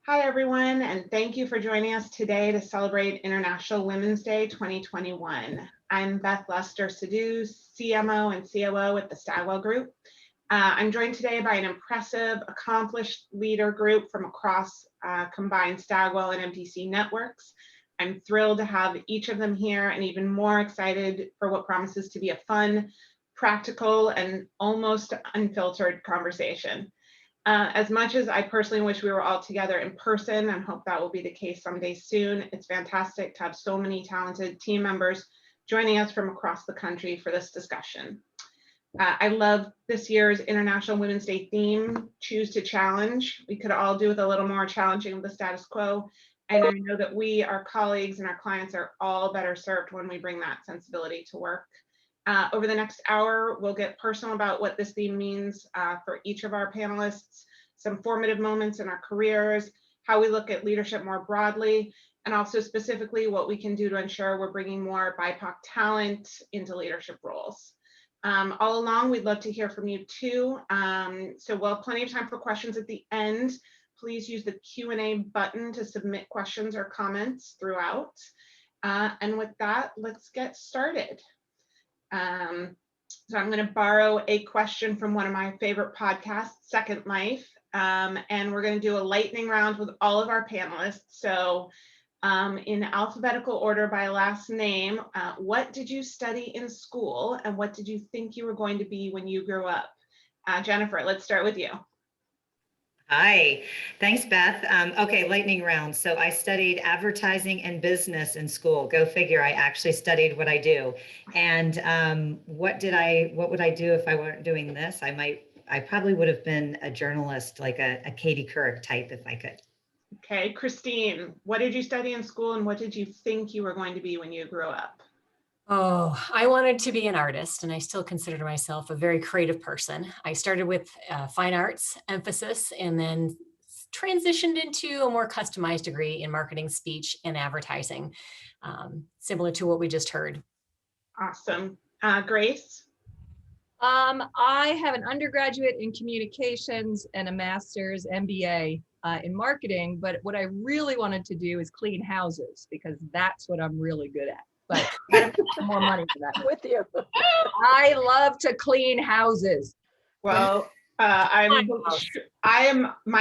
Hi, everyone, and thank you for joining us today to celebrate International Women's Day 2021. I'm Beth Sidhu, CMO and COO at the Stagwell Group. I'm joined today by an impressive, accomplished leader group from across combined Stagwell and MDC networks. I'm thrilled to have each of them here and even more excited for what promises to be a fun, practical, and almost unfiltered conversation. As much as I personally wish we were all together in person and hope that will be the case someday soon, it's fantastic to have so many talented team members joining us from across the country for this discussion. I love this year's International Women's Day theme, Choose to Challenge. We could all do with a little more challenging of the status quo. And I know that we, our colleagues and our clients are all better served when we bring that sensibility to work. Over the next hour, we'll get personal about what this theme means for each of our panelists, some formative moments in our careers, how we look at leadership more broadly, and also specifically what we can do to ensure we're bringing more BIPOC talent into leadership roles. All along, we'd love to hear from you too. So we'll have plenty of time for questions at the end. Please use the Q&A button to submit questions or comments throughout. And with that, let's get started. So I'm going to borrow a question from one of my favorite podcasts, Second Life, and we're going to do a lightning round with all of our panelists. So in alphabetical order by last name, what did you study in school and what did you think you were going to be when you grew up? Jennifer, let's start with you. Hi, thanks, Beth. Okay, lightning round. So I studied advertising and business in school. Go figure, I actually studied what I do. And what would I do if I weren't doing this? I probably would have been a journalist, like a Katie Couric type if I could. Okay, Christine, what did you study in school and what did you think you were going to be when you grew up? Oh, I wanted to be an artist, and I still consider myself a very creative person. I started with fine arts emphasis and then transitioned into a more customized degree in marketing, speech, and advertising, similar to what we just heard. Awesome. Grace? I have an undergraduate in communications and a master's MBA in marketing, but what I really wanted to do is clean houses because that's what I'm really good at. But I gotta make some more money for that. With you. I love to clean houses. Well, my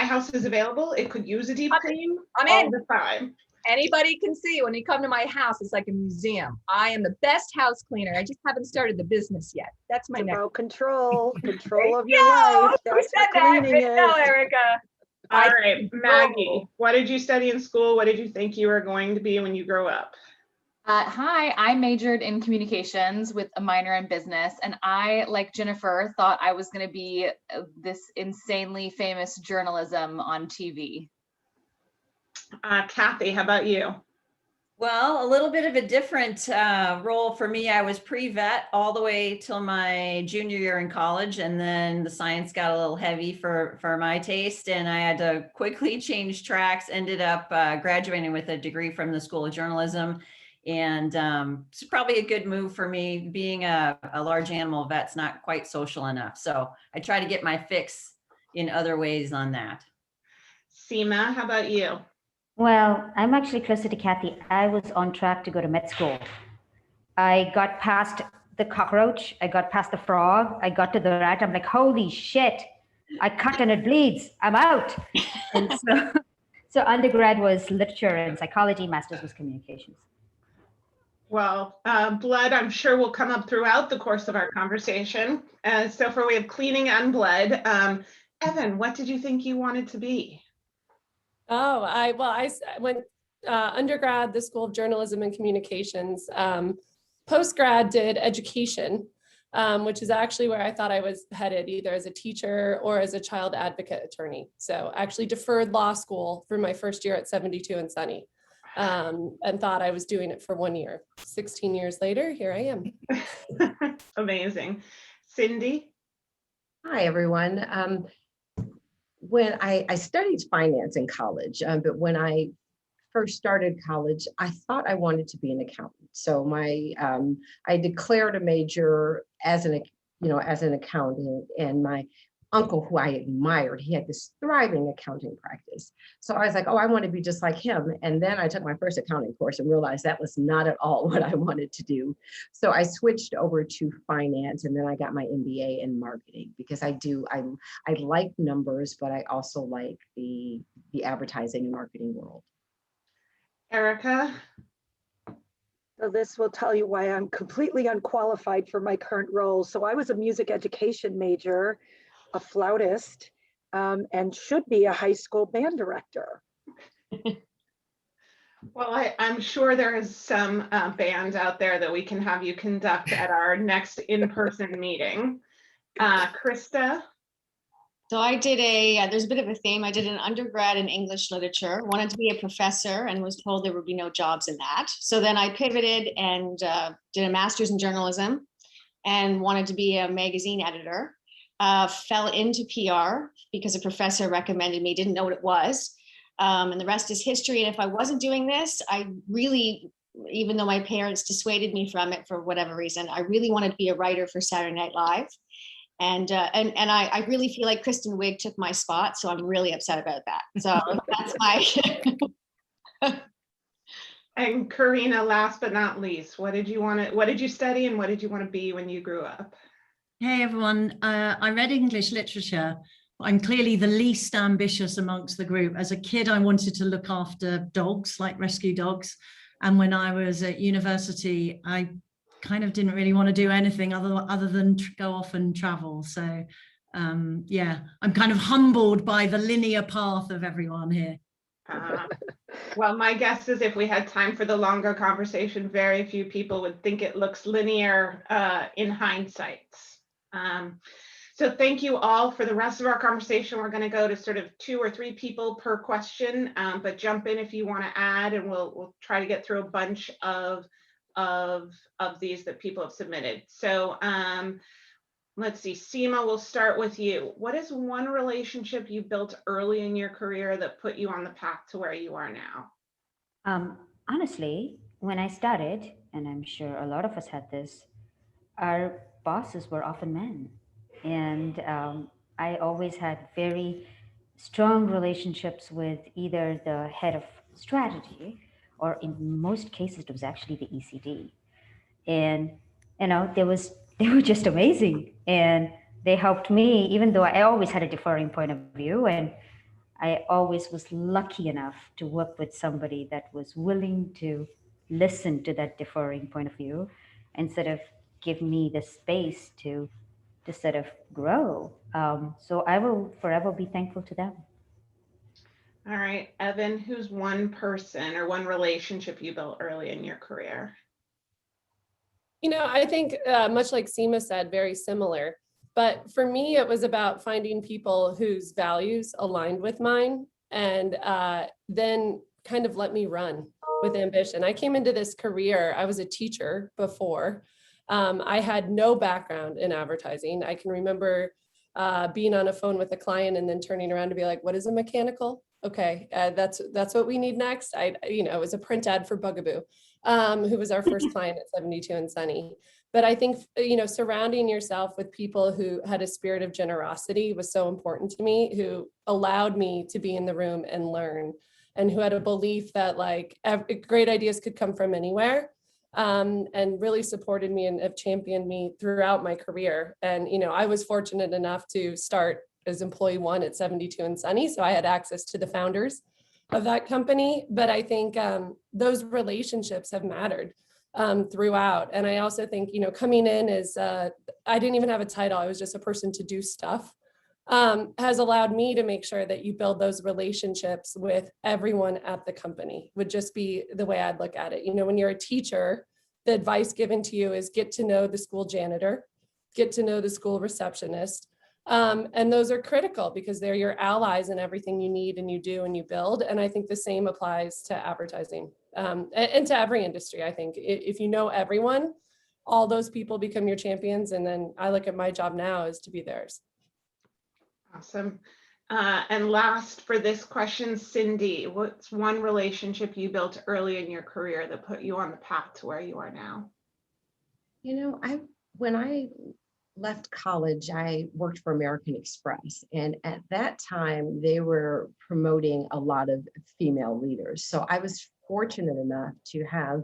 house is available. It could use a deep clean all the time. Anybody can see when you come to my house, it's like a museum. I am the best house cleaner. I just haven't started the business yet. That's my next. Control of your life. Who said that? No, Erica. All right, Maggie, what did you study in school? What did you think you were going to be when you grow up? Hi, I majored in communications with a minor in business, and I, like Jennifer, thought I was going to be this insanely famous journalism on TV. Kathy, how about you? Well, a little bit of a different role for me. I was pre-vet all the way till my junior year in college, and then the science got a little heavy for my taste, and I had to quickly change tracks. Ended up graduating with a degree from the School of Journalism. And it's probably a good move for me. Being a large animal vet's not quite social enough. So I try to get my fix in other ways on that. Seema, how about you? Well, I'm actually closer to Kathy. I was on track to go to med school. I got past the cockroach. I got past the frog. I got to the rat. I'm like, holy shit. I cut and it bleeds. I'm out. And so undergrad was literature and psychology. Master's was communications. Well, blood, I'm sure will come up throughout the course of our conversation. So for way of cleaning and blood, Evin, what did you think you wanted to be? Oh, I went undergrad, the School of Journalism and Communications. Postgrad did education, which is actually where I thought I was headed, either as a teacher or as a child advocate attorney. So actually deferred law school for my first year at 72 and Sunny. And thought I was doing it for 1 year. 16 years later, here I am. Amazing. Cindi? Hi, everyone. When I studied finance in college, but when I first started college, I thought I wanted to be an accountant. So I declared a major as an accountant, and my uncle who I admired. He had this thriving accounting practice. So I was like, oh, I want to be just like him. And then I took my first accounting course and realized that was not at all what I wanted to do. So I switched over to finance, and then I got my MBA in marketing because I like numbers, but I also like the advertising and marketing world. Erica? So this will tell you why I'm completely unqualified for my current role. So I was a music education major, a flautist, and should be a high school band director. Well, I'm sure there is some bands out there that we can have you conduct at our next in-person meeting. Krista? So I did there's a bit of a theme. I did an undergrad in English literature, wanted to be a professor and was told there would be no jobs in that. So then I pivoted and did a master's in journalism and wanted to be a magazine editor. Fell into PR because a professor recommended me, didn't know what it was. And the rest is history. And if I wasn't doing this, I really, even though my parents dissuaded me from it for whatever reason, I really wanted to be a writer for Saturday Night Live. And I really feel like Kristen Wiig took my spot, so I'm really upset about that. So that's my. And Karina, last but not least, what did you study and what did you want to be when you grew up? Hey everyone, I read English literature. I'm clearly the least ambitious amongst the group. As a kid, I wanted to look after dogs, like rescue dogs. And when I was at university, I kind of didn't really want to do anything other than go off and travel. So yeah, I'm kind of humbled by the linear path of everyone here. Well, my guess is if we had time for the longer conversation, very few people would think it looks linear in hindsight. So thank you all. For the rest of our conversation, we're going to go to sort of 2 or 3 people per question, but jump in if you want to add, and we'll try to get through a bunch of these that people have submitted. So let's see, Seema, we'll start with you. What is one relationship you built early in your career that put you on the path to where you are now? Honestly, when I started, and I'm sure a lot of us had this, our bosses were often men. And I always had very strong relationships with either the head of strategy, or in most cases, it was actually the ECD. And, you know, they were just amazing. And they helped me, even though I always had a differing point of view. And I always was lucky enough to work with somebody that was willing to listen to that differing point of view and sort of give me the space to sort of grow. So I will forever be thankful to them. All right, Evin, who's one person or one relationship you built early in your career? You know, I think much like Seema said, very similar. But for me, it was about finding people whose values aligned with mine, and then kind of let me run with ambition. I came into this career, I was a teacher before. I had no background in advertising. I can remember being on a phone with a client and then turning around to be like, what is a mechanical? Okay, that's what we need next. It was a print ad for Bugaboo, who was our first client at 72 and Sunny. But I think, surrounding yourself with people who had a spirit of generosity was so important to me, who allowed me to be in the room and learn, and who had a belief that great ideas could come from anywhere, and really supported me and have championed me throughout my career. And, I was fortunate enough to start as employee 1 at 72 and Sunny, so I had access to the founders of that company. But I think those relationships have mattered throughout. And I also think, coming in as I didn't even have a title, I was just a person to do stuff, has allowed me to make sure that you build those relationships with everyone at the company, would just be the way I'd look at it. When you're a teacher, the advice given to you is get to know the school janitor, get to know the school receptionist. And those are critical because they're your allies in everything you need and you do and you build. And I think the same applies to advertising and to every industry. I think if you know everyone, all those people become your champions. And then I look at my job now is to be theirs. Awesome. And last for this question, Cindi, what's one relationship you built early in your career that put you on the path to where you are now? When I left college, I worked for American Express. And at that time, they were promoting a lot of female leaders. So I was fortunate enough to have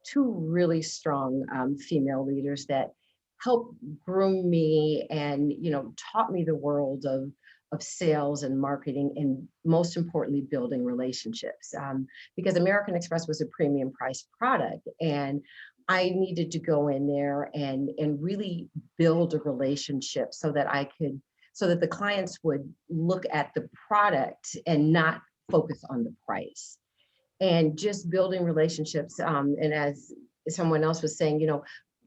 two really strong female leaders that helped groom me and, you know, taught me the world of sales and marketing, and most importantly, building relationships. Because American Express was a premium price product, and I needed to go in there and really build a relationship so that the clients would look at the product and not focus on the price. And just building relationships. And as someone else was saying, you know,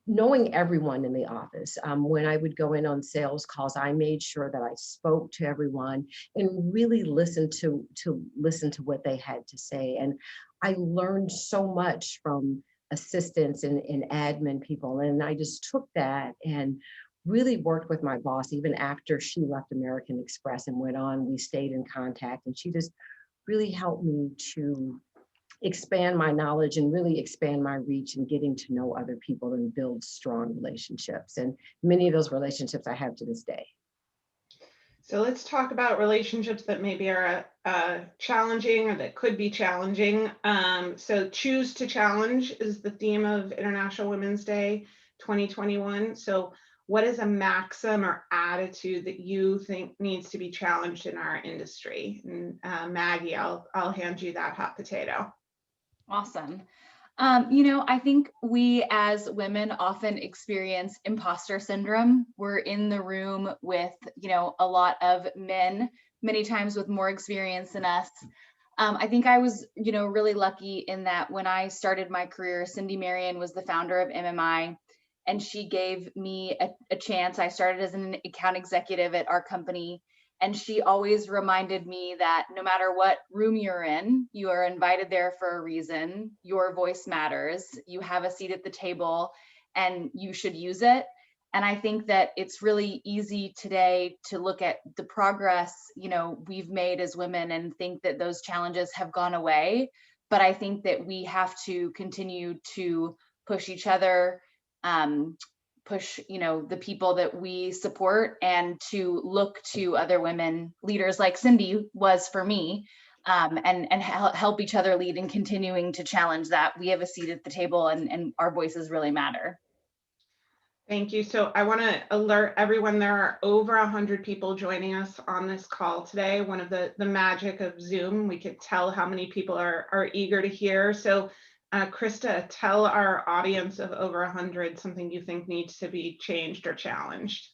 knowing everyone in the office. When I would go in on sales calls, I made sure that I spoke to everyone and really listened to what they had to say. And I learned so much from assistants and admin people. And I just took that and really worked with my boss, even after she left American Express and went on, we stayed in contact. And she just really helped me to expand my knowledge and really expand my reach and getting to know other people and build strong relationships. And many of those relationships I have to this day. So let's talk about relationships that maybe are challenging or that could be challenging. So choose to challenge is the theme of International Women's Day 2021. So what is a maxim or attitude that you think needs to be challenged in our industry? And Maggie, I'll hand you that hot potato. Awesome. You know, I think we as women often experience imposter syndrome. We're in the room with, you know, a lot of men, many times with more experience than us. I think I was, you know, really lucky in that when I started my career, Cindy Marion was the founder of MMI, and she gave me a chance. I started as an account executive at our company. And she always reminded me that no matter what room you're in, you are invited there for a reason. Your voice matters. You have a seat at the table and you should use it. And I think that it's really easy today to look at the progress, you know, we've made as women and think that those challenges have gone away. But I think that we have to continue to push each other, push, you know, the people that we support, and to look to other women leaders like Cindy was for me, and help each other lead in continuing to challenge that. We have a seat at the table and our voices really matter. Thank you. So I want to alert everyone, there are over 100 people joining us on this call today. One of the magic of Zoom, we could tell how many people are eager to hear. So Krista, tell our audience of over 100 something you think needs to be changed or challenged.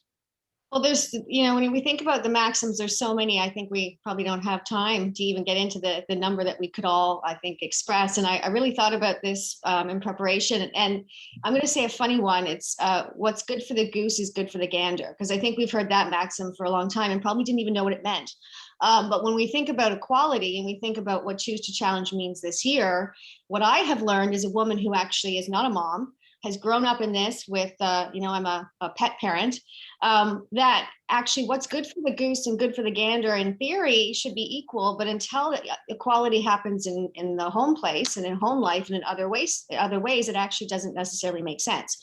Well, there's, you know, when we think about the maxims, there's so many. I think we probably don't have time to even get into the number that we could all, I think, express. And I really thought about this in preparation. And I'm going to say a funny one. It's what's good for the goose is good for the gander, because I think we've heard that maxim for a long time and probably didn't even know what it meant. But when we think about equality and we think about what Choose to Challenge means this year, what I have learned as a woman who actually is not a mom, has grown up in this with, you know, I'm a pet parent, that actually what's good for the goose and good for the gander in theory should be equal, but until equality happens in the home place and in home life and in other ways, it actually doesn't necessarily make sense.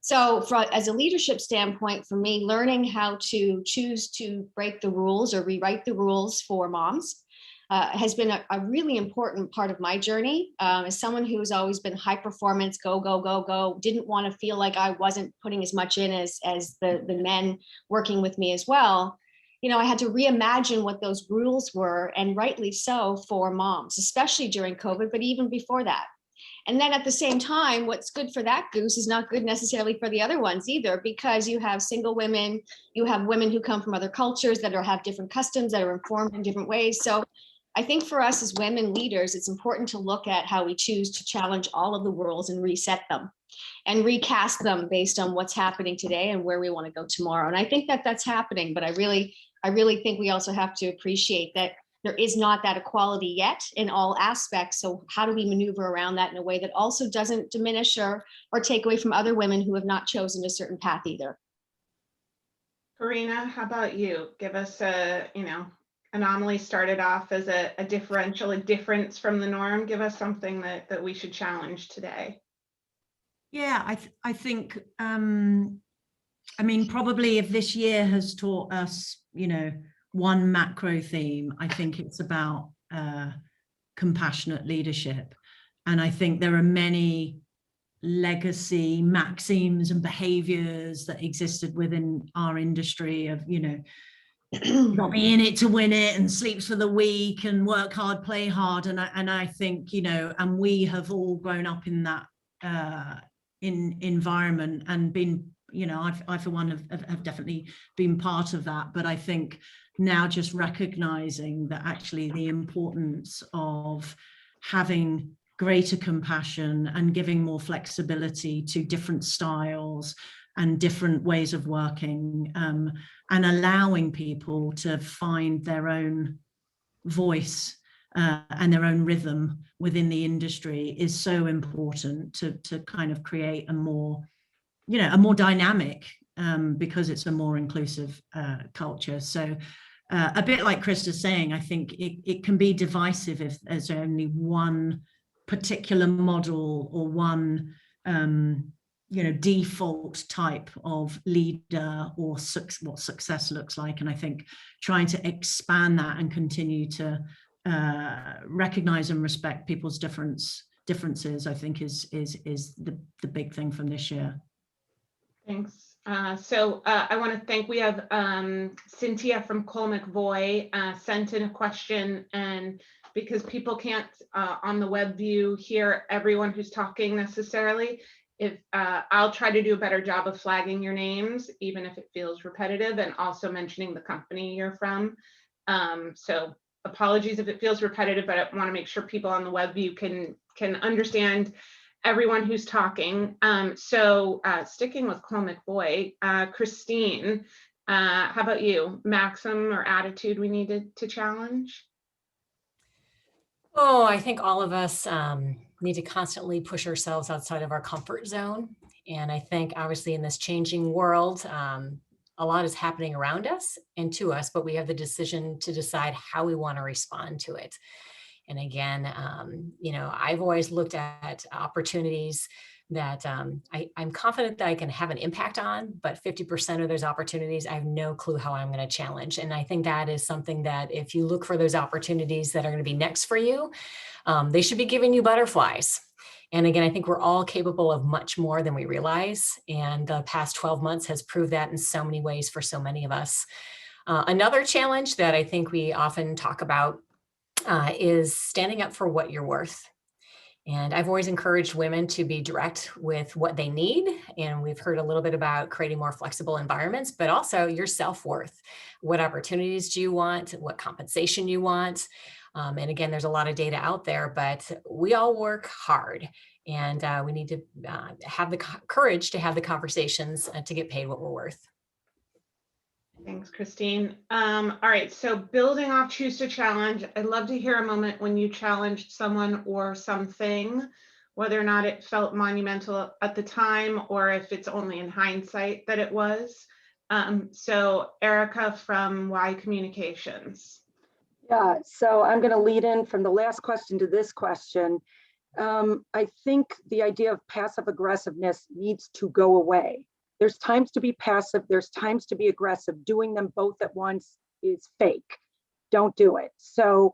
So as a leadership standpoint, for me, learning how to choose to break the rules or rewrite the rules for moms has been a really important part of my journey. As someone who's always been high performance, go, go, go, go, didn't want to feel like I wasn't putting as much in as the men working with me as well. You know, I had to reimagine what those rules were, and rightly so for moms, especially during COVID, but even before that. And then at the same time, what's good for that goose is not good necessarily for the other ones either, because you have single women, you have women who come from other cultures that have different customs, that are informed in different ways. So I think for us as women leaders, it's important to look at how we choose to challenge all of the rules and reset them and recast them based on what's happening today and where we want to go tomorrow. And I think that that's happening, but I really think we also have to appreciate that there is not that equality yet in all aspects. So how do we maneuver around that in a way that also doesn't diminish or take away from other women who have not chosen a certain path either? Karina, how about you? Give us Anomaly started off as a differential, a difference from the norm. Give us something that we should challenge today. Yeah, I think I mean, probably if this year has taught us, one macro theme, I think it's about compassionate leadership. And I think there are many legacy maxims and behaviors that existed within our industry of, not be in it to win it and sleeps for the week and work hard, play hard. And I think, and we have all grown up in that environment and been, I for one have definitely been part of that. But I think now just recognizing that actually the importance of having greater compassion and giving more flexibility to different styles and different ways of working, and allowing people to find their own voice and their own rhythm within the industry is so important to kind of create a more dynamic, because it's a more inclusive culture. So a bit like Krista's saying, I think it can be divisive if there's only one particular model or one default type of leader or what success looks like. And I think trying to expand that and continue to recognize and respect people's differences, I think is the big thing from this year. Thanks. So I want to thank, we have Cynthia from Colle McVoy sent in a question, and because people can't on the web view hear everyone who's talking necessarily, if I'll try to do a better job of flagging your names, even if it feels repetitive, and also mentioning the company you're from. So apologies if it feels repetitive, but I want to make sure people on the web view can understand everyone who's talking. So sticking with Colle McVoy, Christine, how about you? Maxim or attitude we needed to challenge? Oh, I think all of us need to constantly push ourselves outside of our comfort zone. And I think obviously in this changing world, a lot is happening around us and to us, but we have the decision to decide how we want to respond to it. And again, I've always looked at opportunities that I'm confident that I can have an impact on, but 50% of those opportunities, I have no clue how I'm going to challenge. And I think that is something that if you look for those opportunities that are going to be next for you, they should be giving you butterflies. And again, I think we're all capable of much more than we realize. And the past 12 months has proved that in so many ways for so many of us. Another challenge that I think we often talk about is standing up for what you're worth. And I've always encouraged women to be direct with what they need. And we've heard a little bit about creating more flexible environments, but also your self-worth. What opportunities do you want? What compensation you want? And again, there's a lot of data out there, but we all work hard. And we need to have the courage to have the conversations to get paid what we're worth. Thanks, Christine. All right, so building off Choose to Challenge, I'd love to hear a moment when you challenged someone or something, whether or not it felt monumental at the time or if it's only in hindsight that it was. So Erica from Y Communications. Yeah, so I'm going to lead in from the last question to this question. I think the idea of passive aggressiveness needs to go away. There's times to be passive, there's times to be aggressive. Doing them both at once is fake. Don't do it. So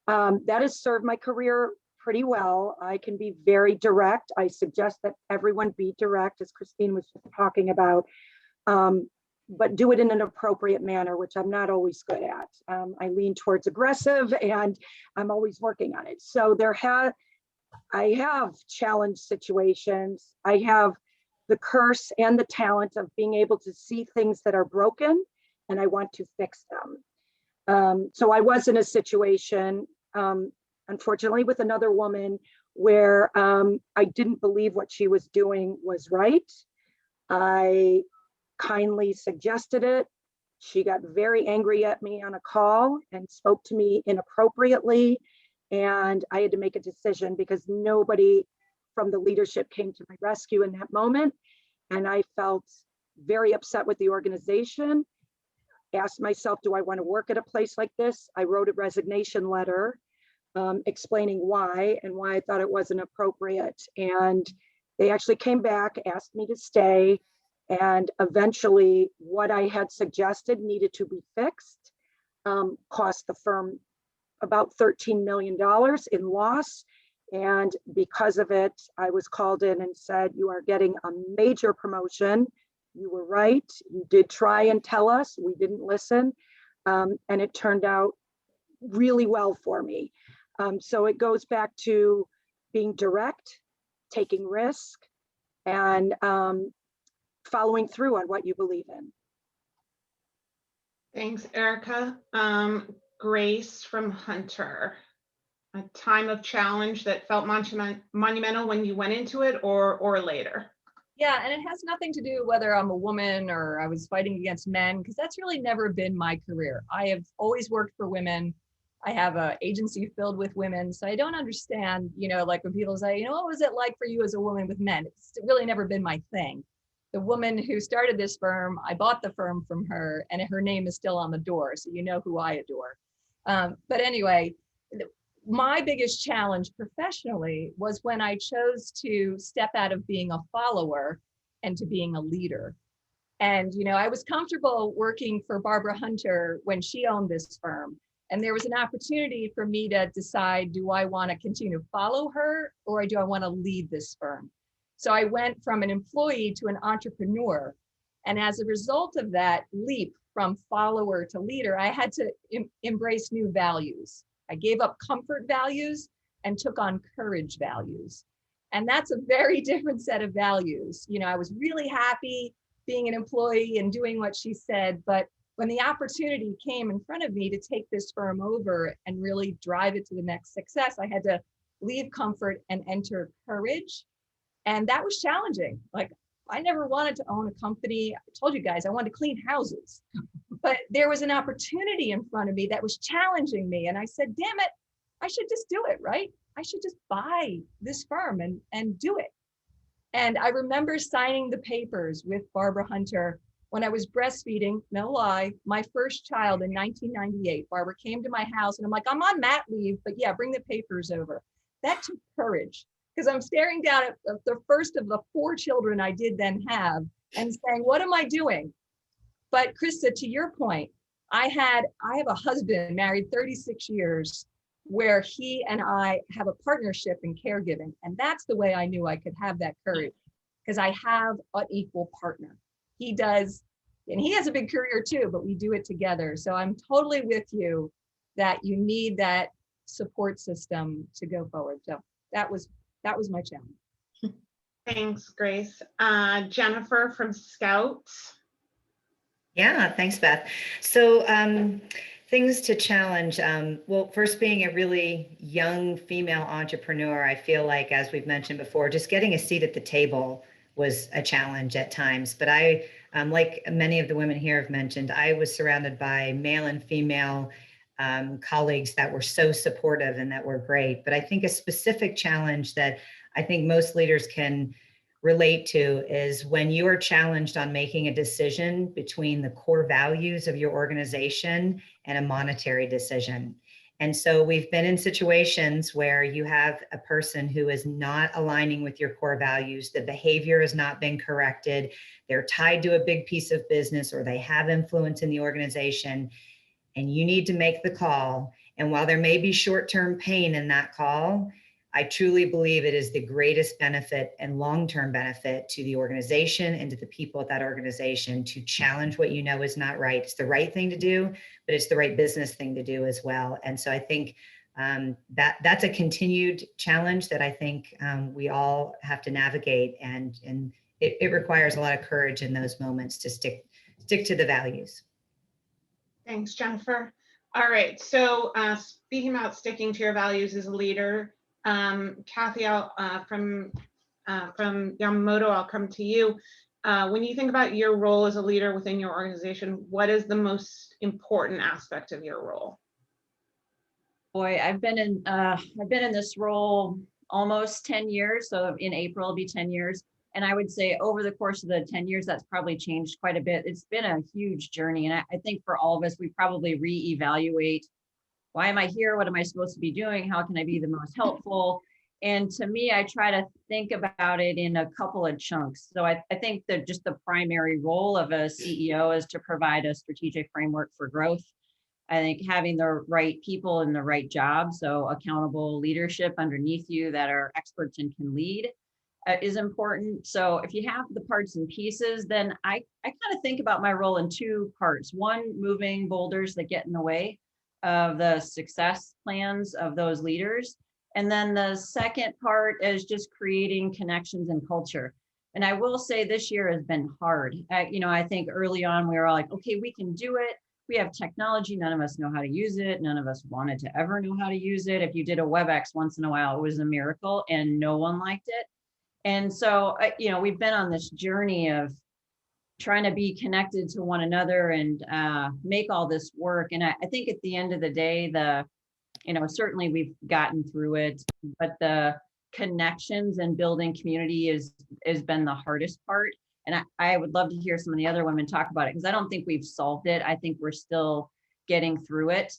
that has served my career pretty well. I can be very direct. I suggest that everyone be direct, as Christine was just talking about, but do it in an appropriate manner, which I'm not always good at. I lean towards aggressive and I'm always working on it. So I have challenge situations. I have the curse and the talent of being able to see things that are broken and I want to fix them. So I was in a situation, unfortunately, with another woman where I didn't believe what she was doing was right. I kindly suggested it. She got very angry at me on a call and spoke to me inappropriately. And I had to make a decision because nobody from the leadership came to my rescue in that moment. And I felt very upset with the organization, asked myself, do I want to work at a place like this? I wrote a resignation letter explaining why and why I thought it wasn't appropriate. And they actually came back, asked me to stay. And eventually what I had suggested needed to be fixed, cost the firm about $13 million in loss. And because of it, I was called in and said, you are getting a major promotion. You were right. You did try and tell us. We didn't listen. And it turned out really well for me. So it goes back to being direct, taking risk, and following through on what you believe in. Thanks, Erica. Grace from Hunter. A time of challenge that felt monumental when you went into it, or later? Yeah, and it has nothing to do whether I'm a woman or I was fighting against men, because that's really never been my career. I have always worked for women. I have an agency filled with women. So I don't understand, like when people say, what was it like for you as a woman with men? It's really never been my thing. The woman who started this firm, I bought the firm from her, and her name is still on the door. So you know who I adore. But anyway, my biggest challenge professionally was when I chose to step out of being a follower and to being a leader. And, I was comfortable working for Barbara Hunter when she owned this firm. And there was an opportunity for me to decide, do I want to continue to follow her, or do I want to lead this firm? So I went from an employee to an entrepreneur. And as a result of that leap from follower to leader, I had to embrace new values. I gave up comfort values and took on courage values. And that's a very different set of values. I was really happy being an employee and doing what she said, but when the opportunity came in front of me to take this firm over and really drive it to the next success, I had to leave comfort and enter courage. And that was challenging. Like, I never wanted to own a company. I told you guys, I wanted to clean houses. But there was an opportunity in front of me that was challenging me. And I said, damn it, I should just do it, right? I should just buy this firm and do it. And I remember signing the papers with Barbara Hunter when I was breastfeeding, no lie, my first child in 1998. Barbara came to my house and I'm like, I'm on mat leave, but yeah, bring the papers over. That took courage, because I'm staring down at the first of the 4 children I did then have and saying, what am I doing? But Krista, to your point, I have a husband married 36 years where he and I have a partnership in caregiving. And that's the way I knew I could have that courage, because I have an equal partner. He does, and he has a big career too, but we do it together. So I'm totally with you that you need that support system to go forward. So that was my challenge. Thanks, Grace. Jennifer from Scout. Yeah, thanks, Beth. So things to challenge. Well, first, being a really young female entrepreneur, I feel like, as we've mentioned before, just getting a seat at the table was a challenge at times. But I, like many of the women here have mentioned, I was surrounded by male and female colleagues that were so supportive and that were great. But I think a specific challenge that I think most leaders can relate to is when you are challenged on making a decision between the core values of your organization and a monetary decision. And so we've been in situations where you have a person who is not aligning with your core values, the behavior has not been corrected, they're tied to a big piece of business, or they have influence in the organization, and you need to make the call. And while there may be short-term pain in that call, I truly believe it is the greatest benefit and long-term benefit to the organization and to the people at that organization to challenge what you know is not right. It's the right thing to do, but it's the right business thing to do as well. And so I think that's a continued challenge that I think we all have to navigate, and it requires a lot of courage in those moments to stick to the values. Thanks, Jennifer. All right, so speaking about sticking to your values as a leader, Kathy, from Yamamoto, I'll come to you. When you think about your role as a leader within your organization, what is the most important aspect of your role? Boy, I've been in this role almost 10 years. So in April, it'll be 10 years. And I would say over the course of the 10 years, that's probably changed quite a bit. It's been a huge journey. And I think for all of us, we probably reevaluate, why am I here? What am I supposed to be doing? How can I be the most helpful? And to me, I try to think about it in a couple of chunks. So I think that just the primary role of a CEO is to provide a strategic framework for growth. I think having the right people in the right job, so accountable leadership underneath you that are experts and can lead, is important. So if you have the parts and pieces, then I kind of think about my role in two parts. One, moving boulders that get in the way of the success plans of those leaders. And then the second part is just creating connections and culture. And I will say this year has been hard. I think early on we were all like, okay, we can do it. We have technology. None of us know how to use it. None of us wanted to ever know how to use it. If you did a WebEx once in a while, it was a miracle and no one liked it. And so, we've been on this journey of trying to be connected to one another and make all this work. And I think at the end of the day, certainly we've gotten through it, but the connections and building community has been the hardest part. And I would love to hear some of the other women talk about it, because I don't think we've solved it. I think we're still getting through it.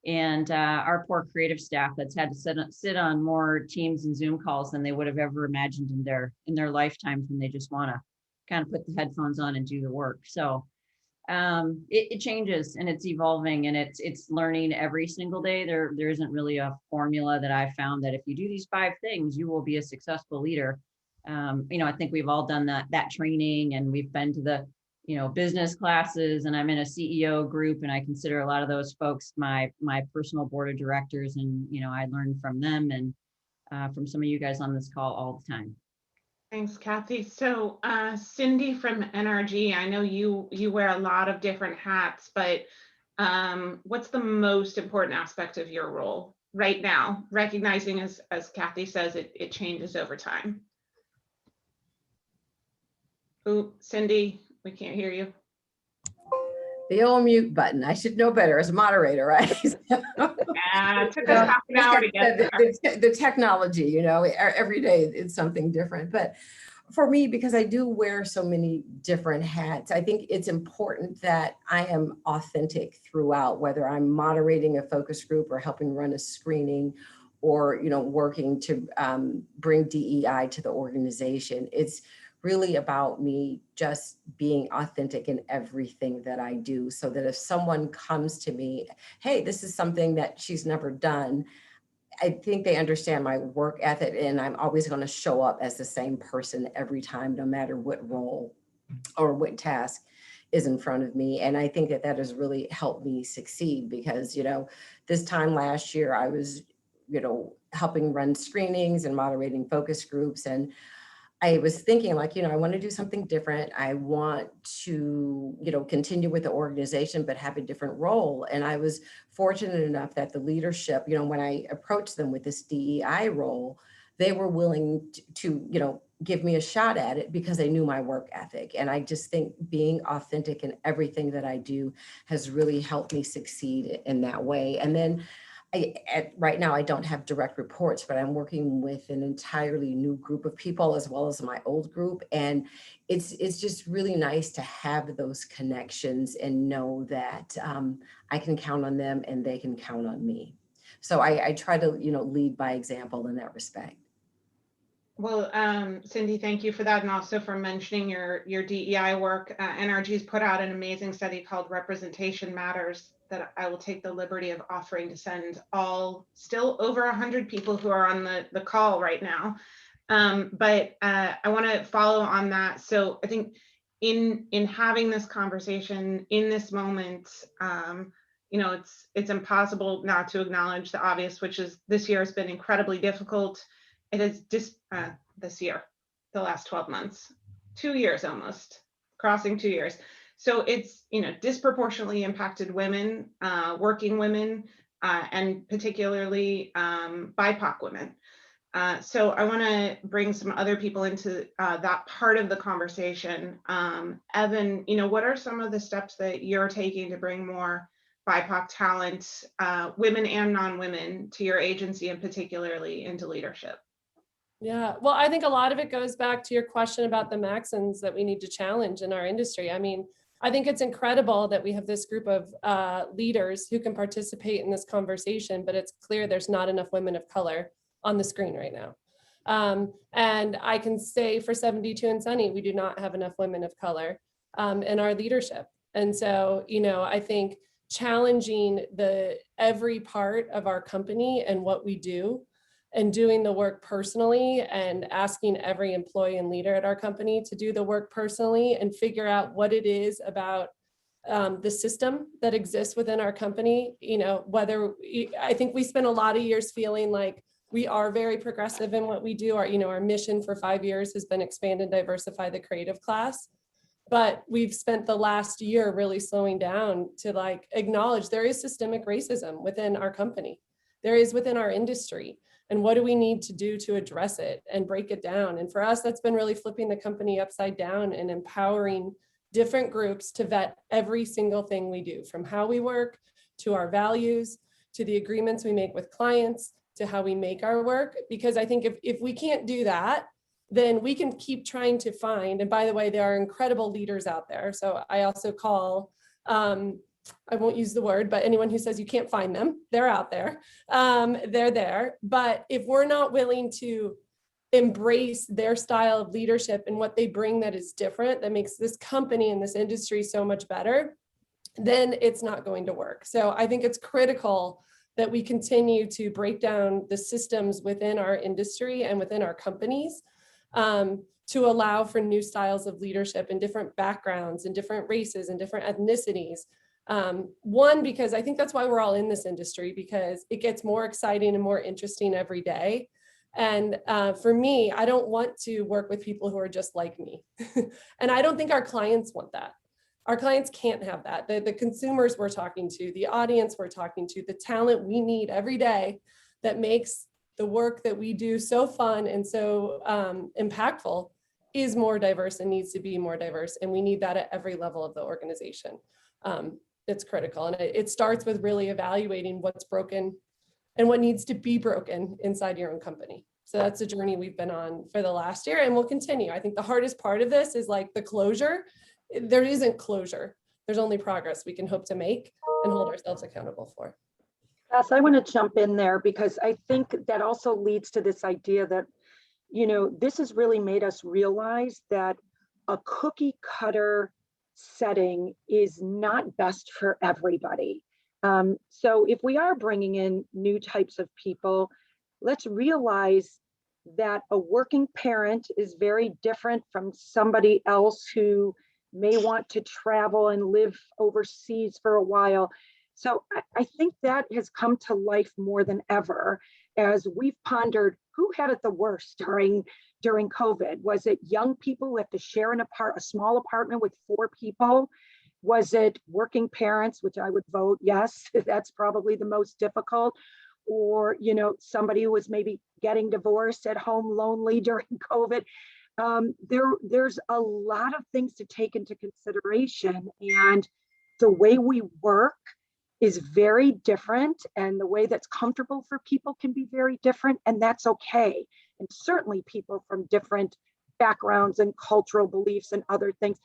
And our poor creative staff that's had to sit on more Teams and Zoom calls than they would have ever imagined in their lifetimes, when they just want to kind of put the headphones on and do the work. So it changes and it's evolving, and it's learning every single day. There isn't really a formula that I found that if you do these 5 things, you will be a successful leader. I think we've all done that training, and we've been to the business classes, and I'm in a CEO group, and I consider a lot of those folks my personal board of directors, and I learn from them and from some of you guys on this call all the time. Thanks, Kathy. So Cindi from NRG, I know you wear a lot of different hats, but what's the most important aspect of your role right now, recognizing as Kathy says, it changes over time? Ooh, Cindi, we can't hear you. The old mute button. I should know better as a moderator, right? It took us half an hour to get there. The technology, every day it's something different. But for me, because I do wear so many different hats, I think it's important that I am authentic throughout, whether I'm moderating a focus group or helping run a screening, or working to bring DEI to the organization. It's really about me just being authentic in everything that I do, so that if someone comes to me, hey, this is something that she's never done, I think they understand my work ethic, and I'm always going to show up as the same person every time, no matter what role or what task is in front of me. And I think that has really helped me succeed, because, this time last year I was, helping run screenings and moderating focus groups, and I was thinking I want to do something different. I want to, continue with the organization, but have a different role. And I was fortunate enough that the leadership, when I approached them with this DEI role, they were willing to, give me a shot at it, because they knew my work ethic. And I just think being authentic in everything that I do has really helped me succeed in that way. And then right now, I don't have direct reports, but I'm working with an entirely new group of people, as well as my old group. And it's just really nice to have those connections and know that I can count on them and they can count on me. So I try to, lead by example in that respect. Well, Cindi, thank you for that, and also for mentioning your DEI work. NRG's put out an amazing study called Representation Matters that I will take the liberty of offering to send all still over 100 people who are on the call right now. But I want to follow on that. So I think in having this conversation in this moment, it's impossible not to acknowledge the obvious, which is this year has been incredibly difficult. It is this year, the last 12 months, 2 years almost, crossing 2 years. So it's, disproportionately impacted women, working women, and particularly BIPOC women. So I want to bring some other people into that part of the conversation. Evin, what are some of the steps that you're taking to bring more BIPOC talent, women and non-women, to your agency, and particularly into leadership? Yeah, well, I think a lot of it goes back to your question about the maxims that we need to challenge in our industry. I mean, I think it's incredible that we have this group of leaders who can participate in this conversation, but it's clear there's not enough women of color on the screen right now. And I can say for 72 and Sunny, we do not have enough women of color in our leadership. And so, you know, I think challenging every part of our company and what we do, and doing the work personally, and asking every employee and leader at our company to do the work personally and figure out what it is about the system that exists within our company. You know, I think we spent a lot of years feeling like we are very progressive in what we do. Our mission for 5 years has been expand and diversify the creative class. But we've spent the last year really slowing down to like acknowledge there is systemic racism within our company. There is within our industry. And what do we need to do to address it and break it down? And for us, that's been really flipping the company upside down and empowering different groups to vet every single thing we do, from how we work, to our values, to the agreements we make with clients, to how we make our work. Because I think if we can't do that, then we can keep trying to find, and by the way, there are incredible leaders out there. So I also call, I won't use the word, but anyone who says you can't find them, they're out there. They're there. But if we're not willing to embrace their style of leadership and what they bring that is different, that makes this company and this industry so much better, then it's not going to work. So I think it's critical that we continue to break down the systems within our industry and within our companies to allow for new styles of leadership and different backgrounds and different races and different ethnicities. One, because I think that's why we're all in this industry, because it gets more exciting and more interesting every day. And for me, I don't want to work with people who are just like me. And I don't think our clients want that. Our clients can't have that. The consumers we're talking to, the audience we're talking to, the talent we need every day that makes the work that we do so fun and so impactful is more diverse and needs to be more diverse. And we need that at every level of the organization. It's critical. And it starts with really evaluating what's broken and what needs to be broken inside your own company. So that's a journey we've been on for the last year and we'll continue. I think the hardest part of this is like the closure. There isn't closure. There's only progress we can hope to make and hold ourselves accountable for. Beth, I want to jump in there because I think that also leads to this idea that, you know, this has really made us realize that a cookie cutter setting is not best for everybody. So if we are bringing in new types of people, let's realize that a working parent is very different from somebody else who may want to travel and live overseas for a while. So I think that has come to life more than ever as we've pondered who had it the worst during COVID. Was it young people who have to share a small apartment with 4 people? Was it working parents, which I would vote yes, that's probably the most difficult? Or, you know, somebody who was maybe getting divorced at home, lonely during COVID. There's a lot of things to take into consideration, and the way we work is very different, and the way that's comfortable for people can be very different, and that's okay. And certainly people from different backgrounds and cultural beliefs and other things,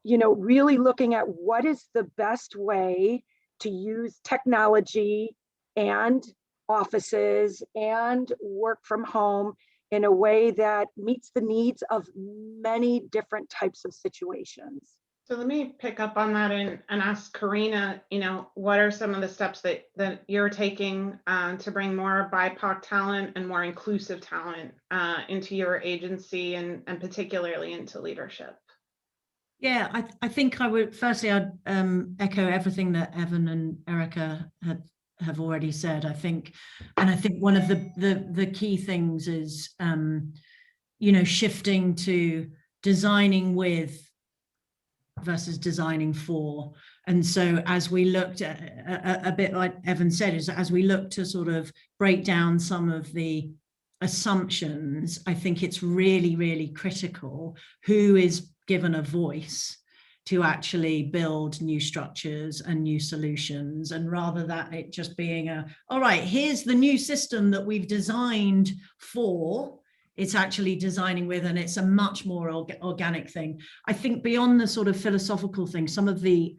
you know, really looking at what is the best way to use technology and offices and work from home in a way that meets the needs of many different types of situations. So let me pick up on that and ask Karina, you know, what are some of the steps that you're taking to bring more BIPOC talent and more inclusive talent into your agency and particularly into leadership? Yeah, I think I would, firstly, I'd echo everything that Evin and Erica have already said. I think one of the key things is, you know, shifting to designing with versus designing for. And so as we looked at a bit like Evin said, is as we look to sort of break down some of the assumptions, I think it's really, really critical who is given a voice to actually build new structures and new solutions. And rather than it just being all right, here's the new system that we've designed for, it's actually designing with, and it's a much more organic thing. I think beyond the sort of philosophical thing, some of the